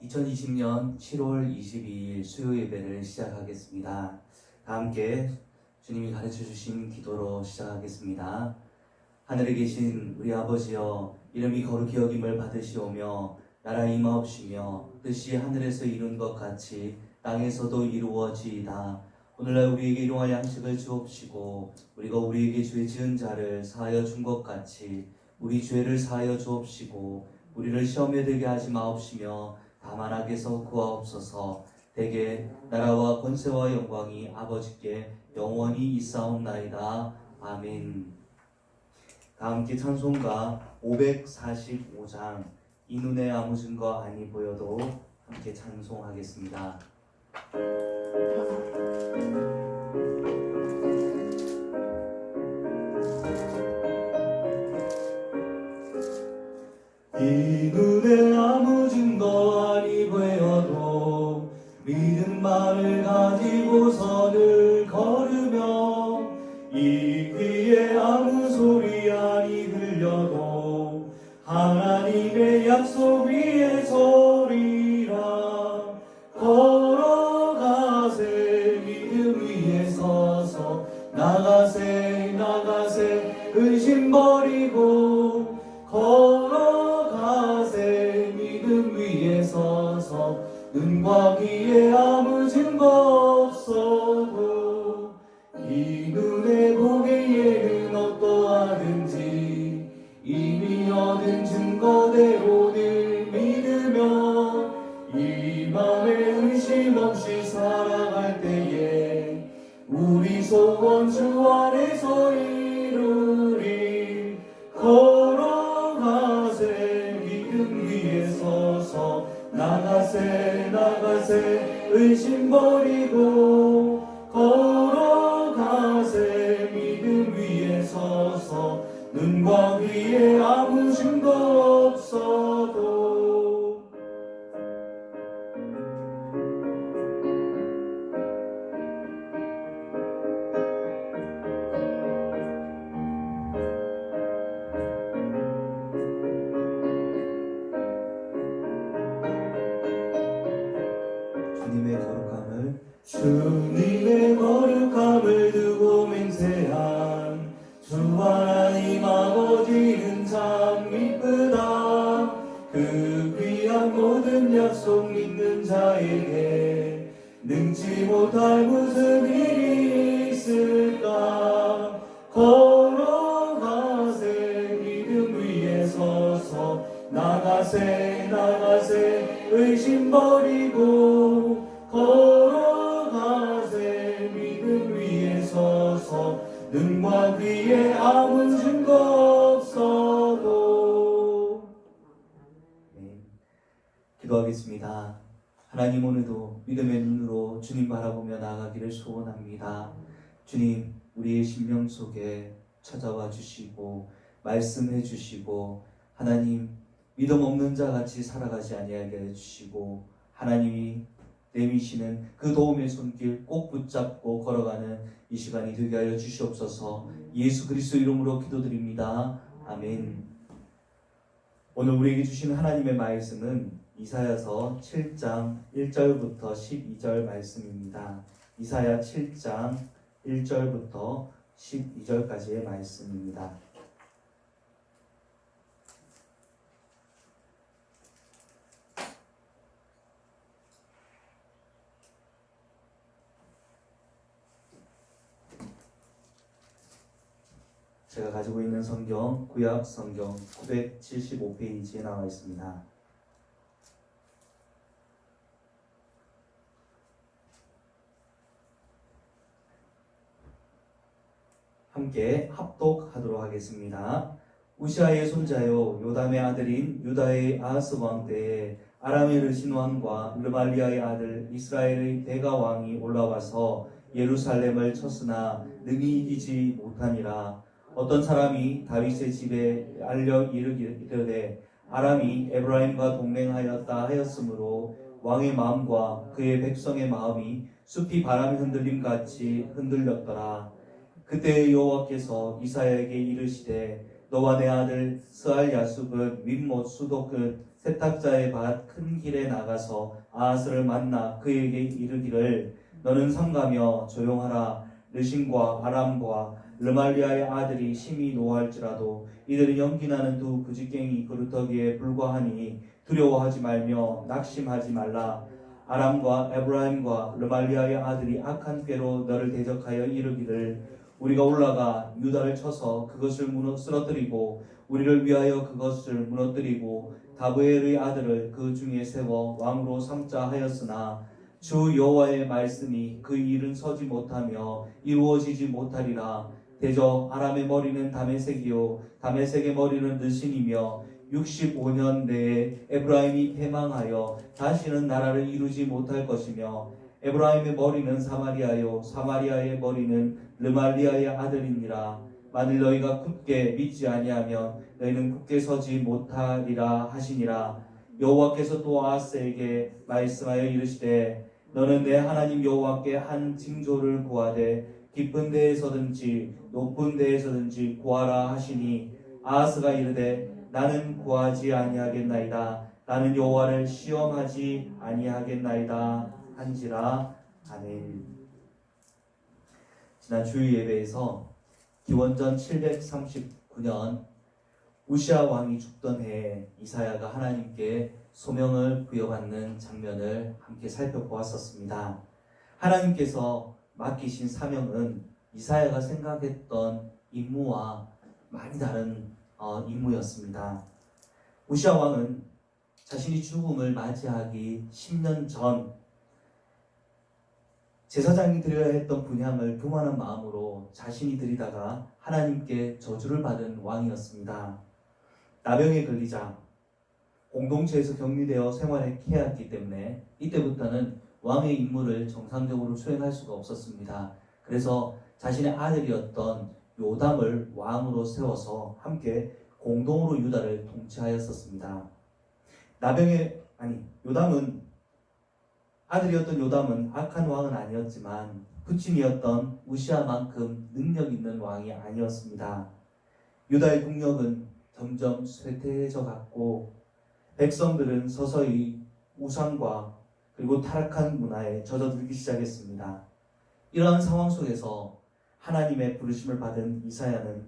2020년 7월 22일 수요 예배를 시작하겠습니다. 다 함께 주님이 가르쳐 주신 기도로 시작하겠습니다. 하늘에 계신 우리 아버지여, 이름이 거룩히 여김을 받으시오며 나라 임하옵시며 뜻이 하늘에서 이룬 것 같이 땅에서도 이루어지이다. 오늘날 우리에게 일용할 양식을 주옵시고 우리가 우리에게 죄 지은 자를 사하여 준 것 같이 우리 죄를 사하여 주옵시고 우리를 시험에 들게 하지 마옵시며 다만 악에서 구하옵소서. 대개 나라와 권세와 영광이 아버지께 영원히 있사옵나이다. 아멘. 다 함께 찬송가 545장 이 눈에 아무 증거 아니 보여도 함께 찬송하겠습니다. 이 눈에 아무 증거 아니 보여도 믿음 마음을 가지고 선을 걸으며 이 귀에 아무 소리 아니 들려도 하나님의 약속 위에 서리라. 걸어가세 믿음 위에 서서 나가세 나가세 의심 버리고 걸어가세 믿음 위에 서서 눈과 귀에 아무 증거 없어도 이 눈에 보기에는 어떠하든지 이미 얻은 증거대로 늘 믿으며 이 맘에 의심 없이 살아갈 때에 우리 소원 주 안에서 이루리. 걸어가세 믿음 위에 서서 나가세 나가세 의심 버리고 걸어가세 믿음 위에 서서 눈과 귀에 아무 증거 없어도. 주님의 거룩함을 두고 맹세한 주 하나님 아버지는 참 이쁘다. 그 귀한 모든 약속 믿는 자에게 능치 못할 무슨 일이 있을까. 걸어가세 믿음 위에 서서 나가세 나가세 의심 버리고 걸어가세 믿음 위에 서서 눈과 귀에 아무 증거 없어도. 기도하겠습니다. 하나님, 오늘도 믿음의 눈으로 주님 바라보며 나아가기를 소원합니다. 주님, 우리의 심령 속에 찾아와 주시고 말씀해 주시고 하나님, 믿음 없는 자 같이 살아가지 아니하게 해주시고 하나님이 내미시는 그 도움의 손길 꼭 붙잡고 걸어가는 이 시간이 되게 하여 주시옵소서. 예수 그리스도 이름으로 기도드립니다. 아멘. 오늘 우리에게 주신 하나님의 말씀은 이사야서 7장 1절부터 12절 말씀입니다. 이사야 7장 1절부터 12절까지의 말씀입니다. 제가 가지고 있는 성경, 구약 성경 975페이지에 나와 있습니다. 함께 합독하도록 하겠습니다. 우시아의 손자요 요담의 아들인 유다의 아하스 왕 때에 아람의 르신 왕과 르말리아의 아들 이스라엘의 데가 왕이 올라와서 예루살렘을 쳤으나 능히 이기지 못하니라. 어떤 사람이 다윗의 집에 알려 이르되 아람이 에브라임과 동맹하였다 하였으므로 왕의 마음과 그의 백성의 마음이 숲이 바람에 흔들림 같이 흔들렸더라. 그때 여호와께서 이사야에게 이르시되 너와 내 아들 스알 야숲은 윗못 수도 끝 세탁자의 밭 큰 길에 나가서 아하스를 만나 그에게 이르기를 너는 삼가며 조용하라. 르신과 아람과 르말리아의 아들이 심히 노할지라도 이들은 연기나는 두 부지깽이 그루터기에 불과하니 두려워하지 말며 낙심하지 말라. 아람과 에브라임과 르말리아의 아들이 악한 꾀로 너를 대적하여 이르기를 우리가 올라가 유다를 쳐서 그것을 쓰러뜨리고 우리를 위하여 그것을 무너뜨리고 다브엘의 아들을 그 중에 세워 왕으로 삼자 하였으나 주 여호와의 말씀이 그 일은 서지 못하며 이루어지지 못하리라. 대저 아람의 머리는 다메섹이요 다메섹의 머리는 느신이며 65년 내에 에브라임이 패망하여 다시는 나라를 이루지 못할 것이며 에브라임의 머리는 사마리아요 사마리아의 머리는 르말리아의 아들이니라. 만일 너희가 굳게 믿지 아니하면 너희는 굳게 서지 못하리라 하시니라. 여호와께서 또 아하스에게 말씀하여 이르시되 너는 내 하나님 여호와께 한 징조를 구하되 깊은 데에서든지 높은 데에서든지 구하라 하시니 아하스가 이르되 나는 구하지 아니하겠나이다. 나는 여호와를 시험하지 아니하겠나이다 한지라. 아멘. 지난 주일 예배에서 기원전 739년 우시아 왕이 죽던 해에 이사야가 하나님께 소명을 부여받는 장면을 함께 살펴보았었습니다. 하나님께서 맡기신 사명은 이사야가 생각했던 임무와 많이 다른 임무였습니다. 우시아 왕은 자신이 죽음을 맞이하기 10년 전 제사장이 드려야 했던 분향을 교만한 마음으로 자신이 드리다가 하나님께 저주를 받은 왕이었습니다. 나병에 걸리자 공동체에서 격리되어 생활해야 했기 때문에 이때부터는 왕의 임무를 정상적으로 수행할 수가 없었습니다. 그래서 자신의 아들이었던 요담을 왕으로 세워서 함께 공동으로 유다를 통치하였었습니다. 아들이었던 요담은 악한 왕은 아니었지만 부친이었던 우시아만큼 능력 있는 왕이 아니었습니다. 유다의 국력은 점점 쇠퇴해져 갔고 백성들은 서서히 우상과 그리고 타락한 문화에 젖어들기 시작했습니다. 이러한 상황 속에서 하나님의 부르심을 받은 이사야는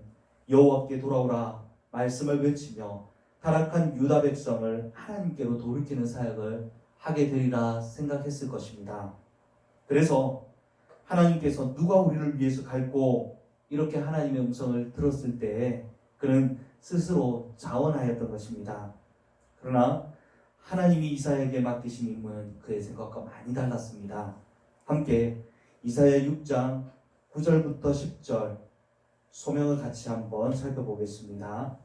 여호와께 돌아오라 말씀을 외치며 타락한 유다 백성을 하나님께로 돌이키는 사역을 하게 되리라 생각했을 것입니다. 그래서 하나님께서 누가 우리를 위해서 갈고 이렇게 하나님의 음성을 들었을 때에 그는 스스로 자원하였던 것입니다. 그러나 하나님이 이사야에게 맡기신 임무는 그의 생각과 많이 달랐습니다. 함께 이사야 6장 9절부터 10절 소명을 같이 한번 살펴보겠습니다.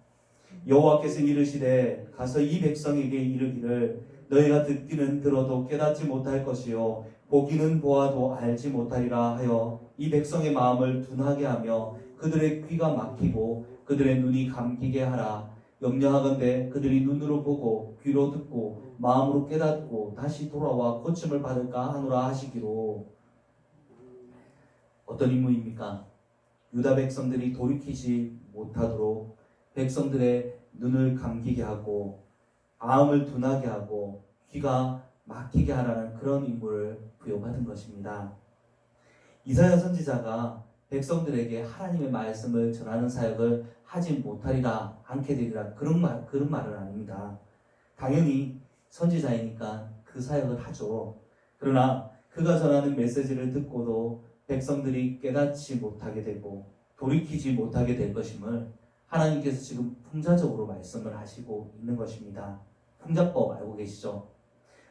여호와께서 이르시되 가서 이 백성에게 이르기를 너희가 듣기는 들어도 깨닫지 못할 것이요 보기는 보아도 알지 못하리라 하여 이 백성의 마음을 둔하게 하며 그들의 귀가 막히고 그들의 눈이 감기게 하라. 염려하건대 그들이 눈으로 보고 귀로 듣고 마음으로 깨닫고 다시 돌아와 고침을 받을까 하노라 하시기로. 어떤 임무입니까? 유다 백성들이 돌이키지 못하도록 백성들의 눈을 감기게 하고 마음을 둔하게 하고 귀가 막히게 하라는 그런 임무를 부여받은 것입니다. 이사야 선지자가 백성들에게 하나님의 말씀을 전하는 사역을 하지 못하리라 않게 되리라 그런 말은 아닙니다. 당연히 선지자이니까 그 사역을 하죠. 그러나 그가 전하는 메시지를 듣고도 백성들이 깨닫지 못하게 되고 돌이키지 못하게 될 것임을 하나님께서 지금 풍자적으로 말씀을 하시고 있는 것입니다. 풍자법 알고 계시죠?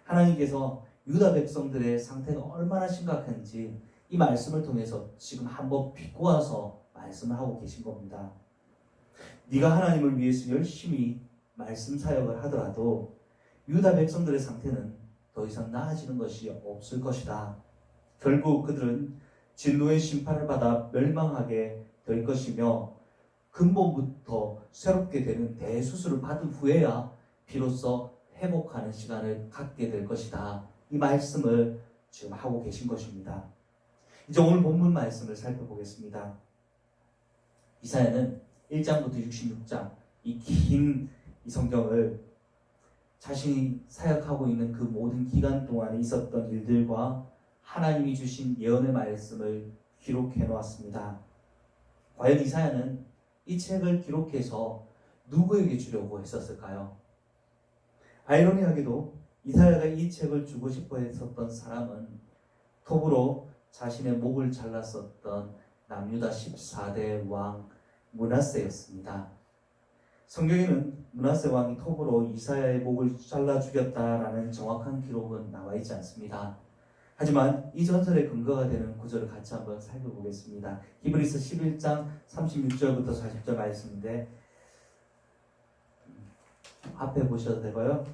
하나님께서 유다 백성들의 상태가 얼마나 심각한지 이 말씀을 통해서 지금 한번 비꼬아서 말씀을 하고 계신 겁니다. 네가 하나님을 위해서 열심히 말씀 사역을 하더라도 유다 백성들의 상태는 더 이상 나아지는 것이 없을 것이다. 결국 그들은 진노의 심판을 받아 멸망하게 될 것이며 근본부터 새롭게 되는 대수술을 받은 후에야 비로소 회복하는 시간을 갖게 될 것이다. 이 말씀을 지금 하고 계신 것입니다. 이제 오늘 본문 말씀을 살펴보겠습니다. 이사야는 1장부터 66장 이 긴 이 성경을 자신이 사역하고 있는 그 모든 기간 동안에 있었던 일들과 하나님이 주신 예언의 말씀을 기록해 놓았습니다. 과연 이사야는 이 책을 기록해서 누구에게 주려고 했었을까요? 아이러니하게도 이사야가 이 책을 주고 싶어 했었던 사람은 톱으로 자신의 목을 잘랐었던 남유다 14대 왕 므낫세였습니다. 성경에는 므낫세 왕이 톱으로 이사야의 목을 잘라 죽였다라는 정확한 기록은 나와 있지 않습니다. 하지만 이 전설의 근거가 되는 구절을 같이 한번 살펴보겠습니다. 히브리서 11장 36절부터 40절 말씀인데 앞에 보셔도 되고요.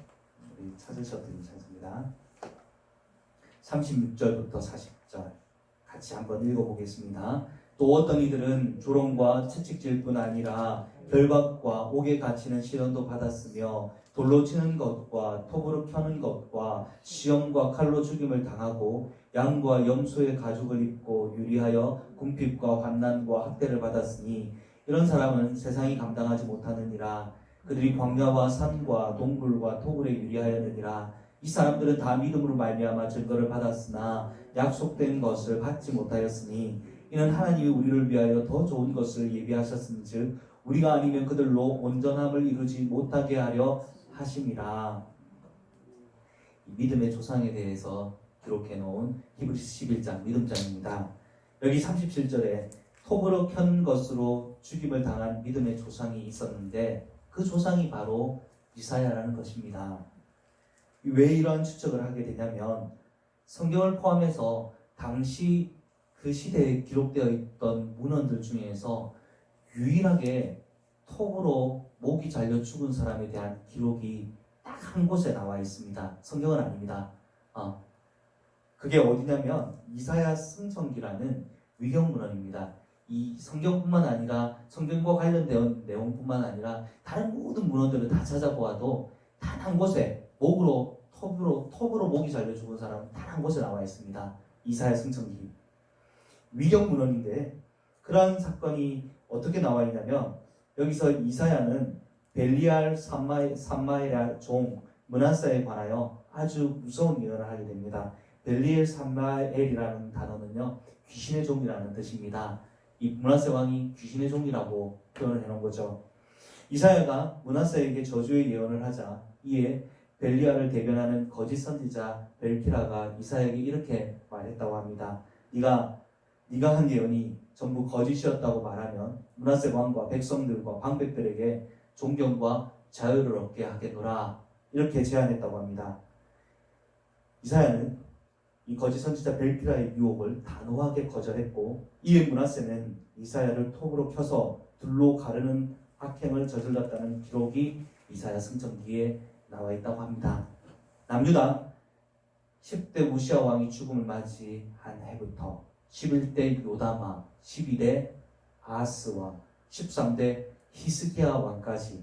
우리 찾으셔도 괜찮습니다. 36절부터 40절 같이 한번 읽어보겠습니다. 또 어떤 이들은 조롱과 채찍질 뿐 아니라 결박과 옥에 갇히는 시련도 받았으며 돌로 치는 것과 톱으로 켜는 것과 시험과 칼로 죽임을 당하고 양과 염소의 가죽을 입고 유리하여 궁핍과 환난과 학대를 받았으니 이런 사람은 세상이 감당하지 못하느니라. 그들이 광야와 산과 동굴과 토굴에 유리하였느니라. 이 사람들은 다 믿음으로 말미암아 증거를 받았으나 약속된 것을 받지 못하였으니 이는 하나님이 우리를 위하여 더 좋은 것을 예비하셨은즉 우리가 아니면 그들로 온전함을 이루지 못하게 하려 하심이라. 믿음의 조상에 대해서 기록해 놓은 히브리서 11장 믿음장입니다. 여기 37절에 톱으로 켠 것으로 죽임을 당한 믿음의 조상이 있었는데 그 조상이 바로 이사야라는 것입니다. 왜 이러한 추측을 하게 되냐면 성경을 포함해서 당시 그 시대에 기록되어 있던 문헌들 중에서 유일하게 톱으로 목이 잘려 죽은 사람에 대한 기록이 딱 한 곳에 나와 있습니다. 성경은 아닙니다. 그게 어디냐면 이사야 승천기라는 위경 문헌입니다. 이 성경뿐만 아니라 성경과 관련된 내용뿐만 아니라 다른 모든 문헌들을 다 찾아보아도 단 한 곳에 톱으로 목이 잘려 죽은 사람은 단 한 곳에 나와 있습니다. 이사야 승천기 위경 문헌인데 그러한 사건이 어떻게 나와 있냐면 여기서 이사야는 벨리알 삼마엘의 종 므낫세에 관하여 아주 무서운 예언을 하게 됩니다. 벨리엘 삼마엘이라는 단어는요 귀신의 종이라는 뜻입니다. 이 므낫세 왕이 귀신의 종이라고 표현을 해놓은 거죠. 이사야가 므낫세에게 저주의 예언을 하자 이에 벨리알을 대변하는 거짓 선지자 벨키라가 이사야에게 이렇게 말했다고 합니다. 네가 한 예언이 전부 거짓이었다고 말하면 므낫세 왕과 백성들과 방백들에게 존경과 자유를 얻게 하겠노라. 이렇게 제안했다고 합니다. 이사야는 이 거짓 선지자 벨키라의 유혹을 단호하게 거절했고 이에 므낫세는 이사야를 톱으로 켜서 둘로 가르는 악행을 저질렀다는 기록이 이사야 승천기에 나와 있다고 합니다. 남유다 10대 우시아 왕이 죽음을 맞이한 해부터 11대 요담아, 12대 아하스 왕, 13대 히스기야 왕까지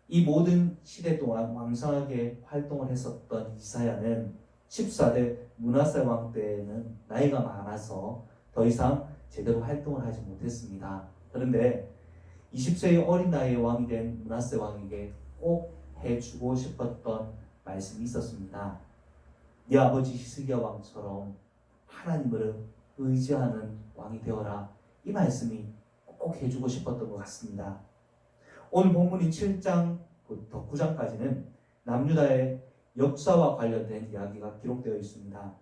이 모든 시대 동안 왕성하게 활동을 했었던 이사야는 14대 므낫세 왕 때에는 나이가 많아서 더 이상 제대로 활동을 하지 못했습니다. 그런데 20세의 어린 나이의 왕이 된 므낫세 왕에게 꼭 해주고 싶었던 말씀이 있었습니다. 네 아버지 히스기야 왕처럼 하나님을 의지하는 왕이 되어라. 이 말씀이 꼭 해주고 싶었던 것 같습니다. 오늘 본문인 7장부터 9장까지는 남유다의 역사와 관련된 이야기가 기록되어 있습니다.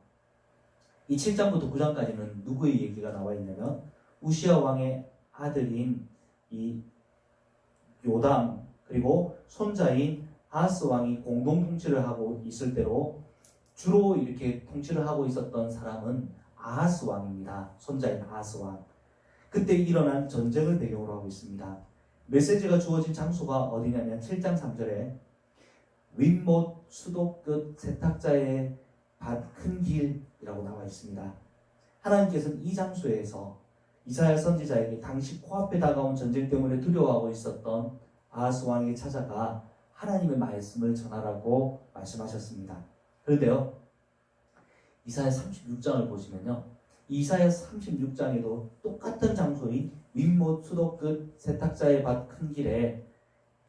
이 7장부터 9장까지는 누구의 얘기가 나와 있냐면 우시아 왕의 아들인 이 요담 그리고 손자인 아하스 왕이 공동 통치를 하고 있을 때로 주로 이렇게 통치를 하고 있었던 사람은 아하스 왕입니다. 손자인 아하스 왕. 그때 일어난 전쟁을 배경으로 하고 있습니다. 메시지가 주어진 장소가 어디냐면 7장 3절에 윗못 수도 끝 세탁자의 밭 큰 길이라고 나와 있습니다. 하나님께서는 이 장소에서 이사야 선지자에게 당시 코앞에 다가온 전쟁 때문에 두려워하고 있었던 아하스 왕에게 찾아가 하나님의 말씀을 전하라고 말씀하셨습니다. 그런데요, 이사야 36장을 보시면요, 이사야 36장에도 똑같은 장소인 윗못 수도 끝 세탁자의 밭 큰 길에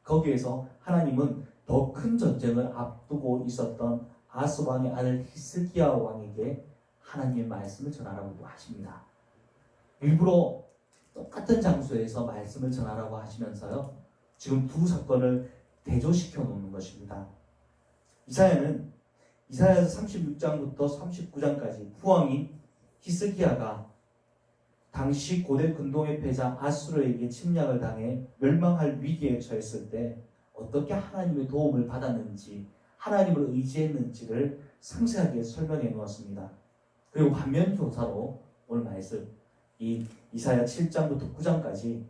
거기에서 하나님은 더 큰 전쟁을 앞두고 있었던 아스 왕의 아들 히스기야 왕에게 하나님의 말씀을 전하라고 하십니다. 일부러 똑같은 장소에서 말씀을 전하라고 하시면서요, 지금 두 사건을 대조시켜 놓는 것입니다. 이사야는 이사야서 36장부터 39장까지 후왕인 히스기야가 당시 고대 근동의 패자 아수르에게 침략을 당해 멸망할 위기에 처했을 때 어떻게 하나님의 도움을 받았는지, 하나님을 의지했는지를 상세하게 설명해 놓았습니다. 그리고 반면교사로 오늘 말씀 이 이사야 7장부터 9장까지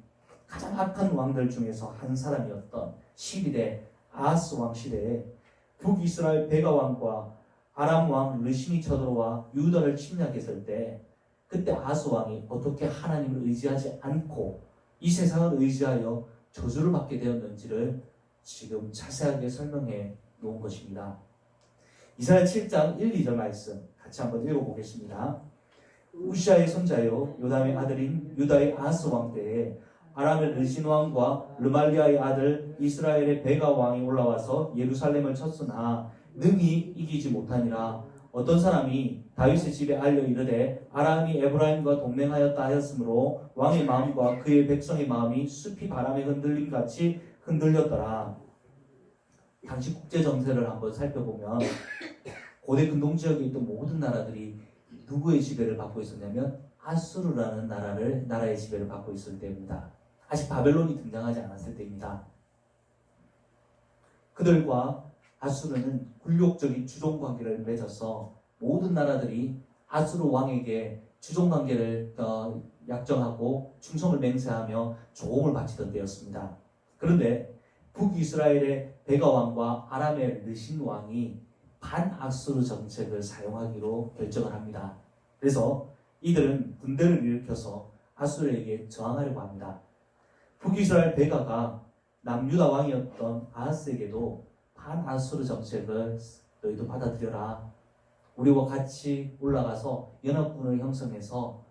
가장 악한 왕들 중에서 한 사람이었던 12대 아하스 왕 시대에 북이스라엘 베가 왕과 아람 왕 르신이 쳐들어와 유다를 침략했을 때 그때 아하스 왕이 어떻게 하나님을 의지하지 않고 이 세상을 의지하여 저주를 받게 되었는지를 지금 자세하게 설명해 놓은 것입니다. 이사야 7장 1, 2절 말씀 같이 한번 읽어보겠습니다. 우시아의 손자요 요담의 아들인 유다의 아하스 왕 때에 아람의 르신 왕과 르말리아의 아들 이스라엘의 베가 왕이 올라와서 예루살렘을 쳤으나 능히 이기지 못하니라. 어떤 사람이 다윗의 집에 알려 이르되 아람이 에브라임과 동맹하였다 하였으므로 왕의 마음과 그의 백성의 마음이 숲이 바람에 흔들림 같이 흔들렸더라. 당시 국제 정세를 한번 살펴보면 고대 근동 지역에 있던 모든 나라들이 누구의 지배를 받고 있었냐면 아수르라는 나라의 지배를 받고 있을 때입니다. 아직 바벨론이 등장하지 않았을 때입니다. 그들과 아수르는 굴욕적인 주종 관계를 맺어서 모든 나라들이 아수르 왕에게 주종 관계를 약정하고 충성을 맹세하며 조공을 바치던 때였습니다. 그런데 북이스라엘의 베가 왕과 아람의 르신 왕이 반아수르 정책을 사용하기로 결정을 합니다. 그래서 이들은 군대를 일으켜서 아수르에게 저항하려고 합니다. 북이스라엘 베가가 남유다 왕이었던 아하스에게도 반아수르 정책을 너희도 받아들여라. 우리와 같이 올라가서 연합군을 형성해서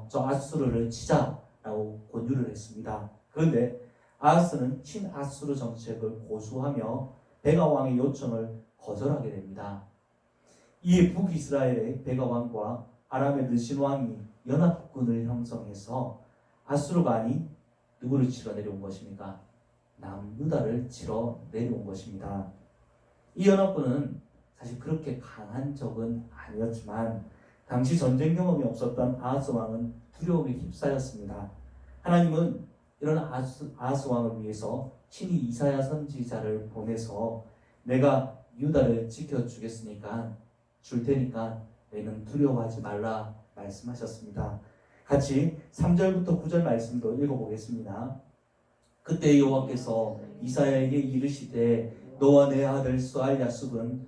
저 아수르를 치자라고 권유를 했습니다. 그런데 아하스는 친아수르 정책을 고수하며 베가 왕의 요청을 거절하게 됩니다. 이에 북이스라엘의 베가 왕과 아람의 르신 왕이 연합군을 형성해서 아수르가 아닌 누구를 치러 내려온 것입니까? 남유다를 치러 내려온 것입니다. 이 연합군은 사실 그렇게 강한 적은 아니었지만 당시 전쟁 경험이 없었던 아하스 왕은 두려움에 휩싸였습니다. 하나님은 이런 아하스 왕을 위해서 친히 이사야 선지자를 보내서 내가 유다를 지켜주겠으니까 줄 테니까 너희는 두려워하지 말라 말씀하셨습니다. 같이 3절부터 9절 말씀도 읽어보겠습니다. 그때 여호와께서 이사야에게 이르시되 너와 내 아들 스알 야숲은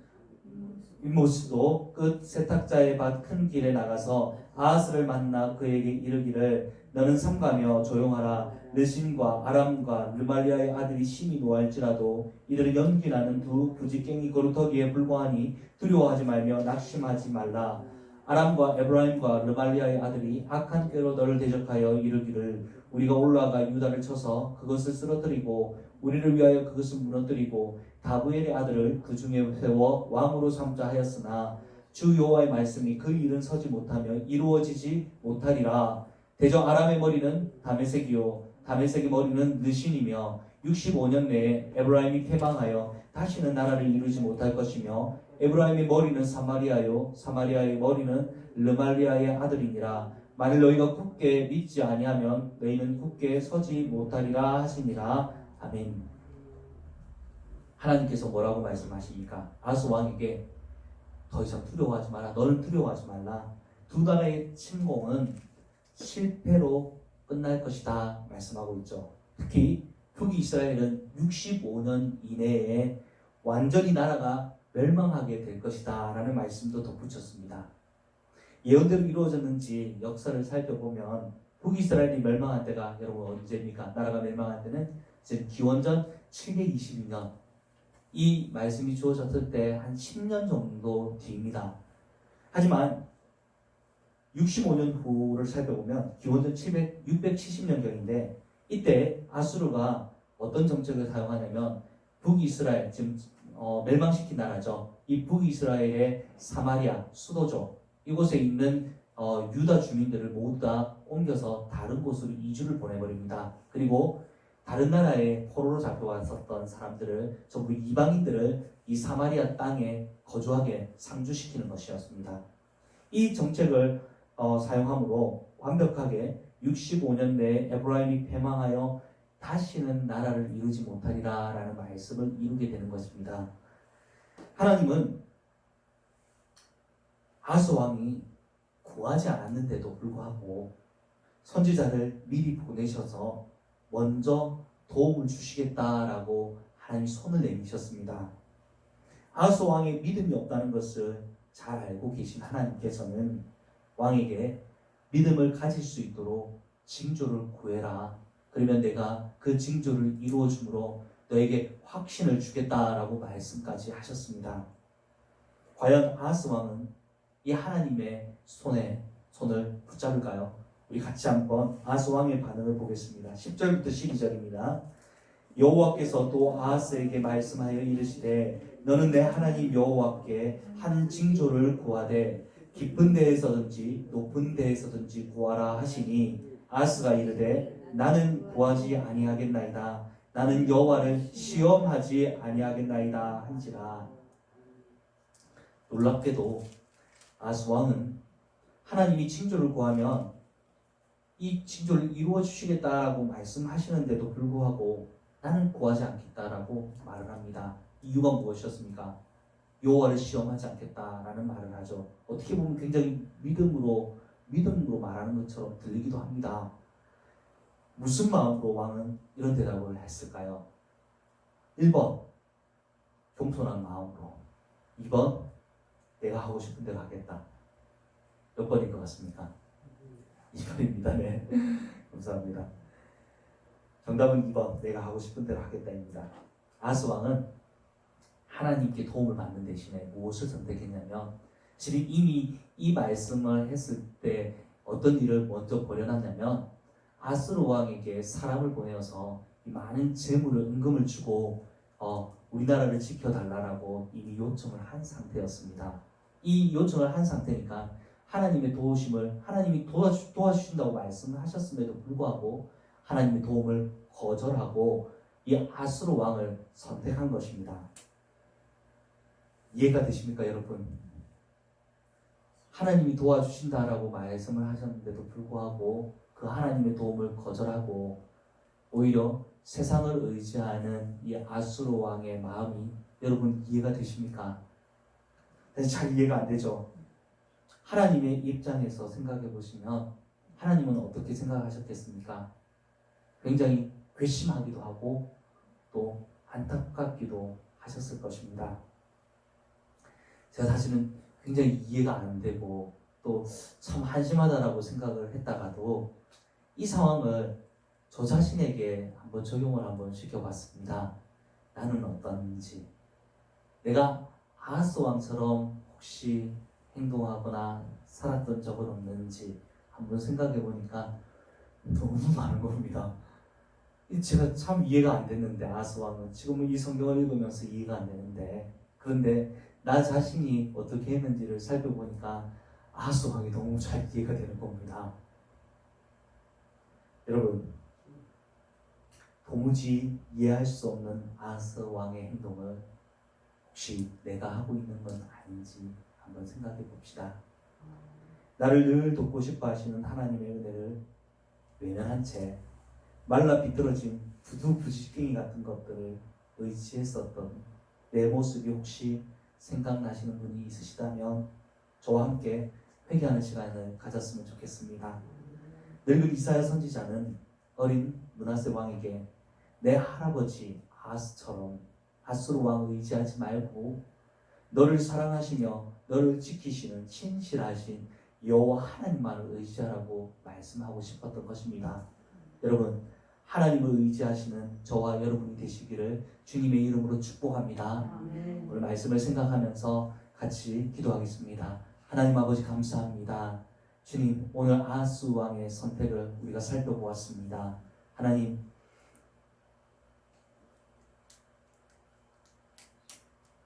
윗모스도 끝 세탁자의 밭 큰 길에 나가서 아하스를 만나 그에게 이르기를 너는 삼가며 조용하라. 르신과 아람과 르말리아의 아들이 심히 노할지라도 이들은 연기나는 두 부지깽이 거루터기에 불과하니 두려워하지 말며 낙심하지 말라. 아람과 에브라임과 르말리아의 아들이 악한 꾀로 너를 대적하여 이르기를 우리가 올라가 유다를 쳐서 그것을 쓰러뜨리고 우리를 위하여 그것을 무너뜨리고 다브엘의 아들을 그 중에 세워 왕으로 삼자 하였으나 주 여호와의 말씀이 그 일은 서지 못하며 이루어지지 못하리라. 대저 아람의 머리는 다메섹이요 다메섹의 머리는 르신이며 65년 내에 에브라임이 패망하여 다시는 나라를 이루지 못할 것이며 에브라임의 머리는 사마리아요 사마리아의 머리는 르말리아의 아들이니라. 만일 너희가 굳게 믿지 아니하면 너희는 굳게 서지 못하리라 하시니라. 아멘. 하나님께서 뭐라고 말씀하십니까? 아하스 왕에게 더 이상 두려워하지 마라. 너는 두려워하지 말라. 두 나라의 침공은 실패로 끝날 것이다 말씀하고 있죠. 특히 북이스라엘은 65년 이내에 완전히 나라가 멸망하게 될 것이다 라는 말씀도 덧붙였습니다. 예언대로 이루어졌는지 역사를 살펴보면 북이스라엘이 멸망한 때가 여러분 언제입니까? 나라가 멸망한 때는 지금 기원전 722년 이 말씀이 주어졌을 때 한 10년 정도 뒤입니다. 하지만 65년 후를 살펴보면 기원전 670년경인데 이때 아수르가 어떤 정책을 사용하냐면 북이스라엘, 지금 멸망시킨 나라죠. 이 북이스라엘의 사마리아 수도죠. 이곳에 있는 유다 주민들을 모두 다 옮겨서 다른 곳으로 이주를 보내버립니다. 그리고 다른 나라에 포로로 잡혀왔었던 사람들을 전부 이방인들을 이 사마리아 땅에 거주하게 상주시키는 것이었습니다. 이 정책을 사용함으로 완벽하게 65년 내에 에브라임이 패망하여 다시는 나라를 이루지 못하리라 라는 말씀을 이루게 되는 것입니다. 하나님은 아스 왕이 구하지 않았는데도 불구하고 선지자를 미리 보내셔서 먼저 도움을 주시겠다라고 하나님이 손을 내미셨습니다. 아스 왕의 믿음이 없다는 것을 잘 알고 계신 하나님께서는 왕에게 믿음을 가질 수 있도록 징조를 구해라. 그러면 내가 그 징조를 이루어 주므로 너에게 확신을 주겠다라고 말씀까지 하셨습니다. 과연 아하스 왕은 이 하나님의 손을 붙잡을까요? 우리 같이 한번 아하스 왕의 반응을 보겠습니다. 10절부터 12절입니다. 여호와께서 또 아하스에게 말씀하여 이르시되 너는 내 하나님 여호와께 한 징조를 구하되 깊은 데에서든지 높은 데에서든지 구하라 하시니 아하스가 이르되 나는 구하지 아니하겠나이다. 나는 여호와를 시험하지 아니하겠나이다 한지라. 놀랍게도 아하스 왕은 하나님이 징조를 구하면 이 징조를 이루어 주시겠다라고 말씀하시는데도 불구하고 나는 구하지 않겠다라고 말을 합니다. 이유가 무엇이었습니까? 여호와를 시험하지 않겠다라는 말을 하죠. 어떻게 보면 굉장히 믿음으로 말하는 것처럼 들리기도 합니다. 무슨 마음으로 왕은 이런 대답을 했을까요? 1번 겸손한 마음으로, 2번 내가 하고 싶은 대로 하겠다. 몇 번일 것 같습니까? 2번입니다. 네. 감사합니다. 정답은 2번 내가 하고 싶은 대로 하겠다입니다. 아하스 왕은 하나님께 도움을 받는 대신에 무엇을 선택했냐면 사실 이미 이 말씀을 했을 때 어떤 일을 먼저 벌여놨냐면 아하스로 왕에게 사람을 보내어서 많은 재물을 은금을 주고 우리나라를 지켜달라고 이미 요청을 한 상태였습니다. 이 요청을 한 상태니까 하나님의 도우심을 하나님이 도와주신다고 말씀을 하셨음에도 불구하고 하나님의 도움을 거절하고 이 아하스로 왕을 선택한 것입니다. 이해가 되십니까, 여러분? 하나님이 도와주신다라고 말씀을 하셨는데도 불구하고 그 하나님의 도움을 거절하고 오히려 세상을 의지하는 이 아수르 왕의 마음이 여러분 이해가 되십니까? 잘 이해가 안 되죠? 하나님의 입장에서 생각해 보시면 하나님은 어떻게 생각하셨겠습니까? 굉장히 괘씸하기도 하고 또 안타깝기도 하셨을 것입니다. 제가 사실은 굉장히 이해가 안 되고 또 참 한심하다라고 생각을 했다가도 이 상황을 저 자신에게 한번 적용을 한번 시켜봤습니다. 나는 어떤지, 내가 아하스 왕처럼 혹시 행동하거나 살았던 적은 없는지 한번 생각해 보니까 너무 많은 겁니다. 제가 참 이해가 안 됐는데, 아하스 왕은 지금은 이 성경을 읽으면서 이해가 안 되는데, 그런데 나 자신이 어떻게 했는지를 살펴보니까 아하스 왕이 너무 잘 이해가 되는 겁니다. 여러분, 도무지 이해할 수 없는 아하스 왕의 행동을 혹시 내가 하고 있는 건 아닌지 한번 생각해 봅시다. 나를 늘 돕고 싶어 하시는 하나님의 은혜를 외면한 채 말라 비틀어진 부두부지깽이 같은 것들을 의지했었던 내 모습이 혹시 생각나시는 분이 있으시다면 저와 함께 회개하는 시간을 가졌으면 좋겠습니다. 늙은 이사야 선지자는 어린 므낫세 왕에게 내 할아버지 아하스처럼 아수르 왕을 의지하지 말고 너를 사랑하시며 너를 지키시는 신실하신 여호와 하나님만을 의지하라고 말씀하고 싶었던 것입니다. 여러분, 하나님을 의지하시는 저와 여러분이 되시기를 주님의 이름으로 축복합니다. 아멘. 오늘 말씀을 생각하면서 같이 기도하겠습니다. 하나님 아버지 감사합니다. 주님, 오늘 아하스 왕의 선택을 우리가 살펴보았습니다. 하나님,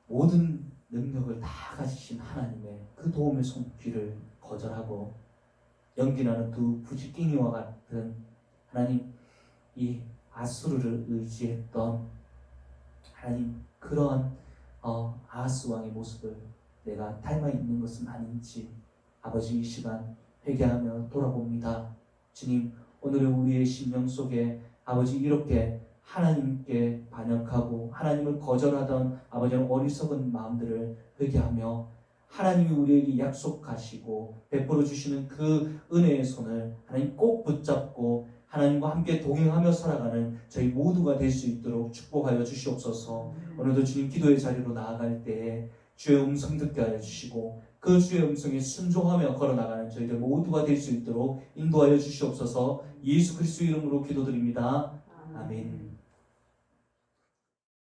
모든 능력을 다 가지신 하나님의 그 도움의 손길을 거절하고 연기나는 두 부지깽이와 같은 하나님, 이 아수르를 의지했던 하나님, 그러한 아하스 왕의 모습을 내가 닮아 있는 것은 아닌지 아버지 이 시간 회개하며 돌아봅니다. 주님, 오늘의 우리의 심령 속에 아버지 이렇게 하나님께 반역하고 하나님을 거절하던 아버지의 어리석은 마음들을 회개하며 하나님이 우리에게 약속하시고 베풀어 주시는 그 은혜의 손을 하나님 꼭 붙잡고 하나님과 함께 동행하며 살아가는 저희 모두가 될 수 있도록 축복하여 주시옵소서. 오늘도 주님 기도의 자리로 나아갈 때에 주의 음성 듣게 하여 주시고 그 주의 음성에 순종하며 걸어나가는 저희들 모두가 될 수 있도록 인도하여 주시옵소서. 예수 그리스도 이름으로 기도드립니다. 아멘.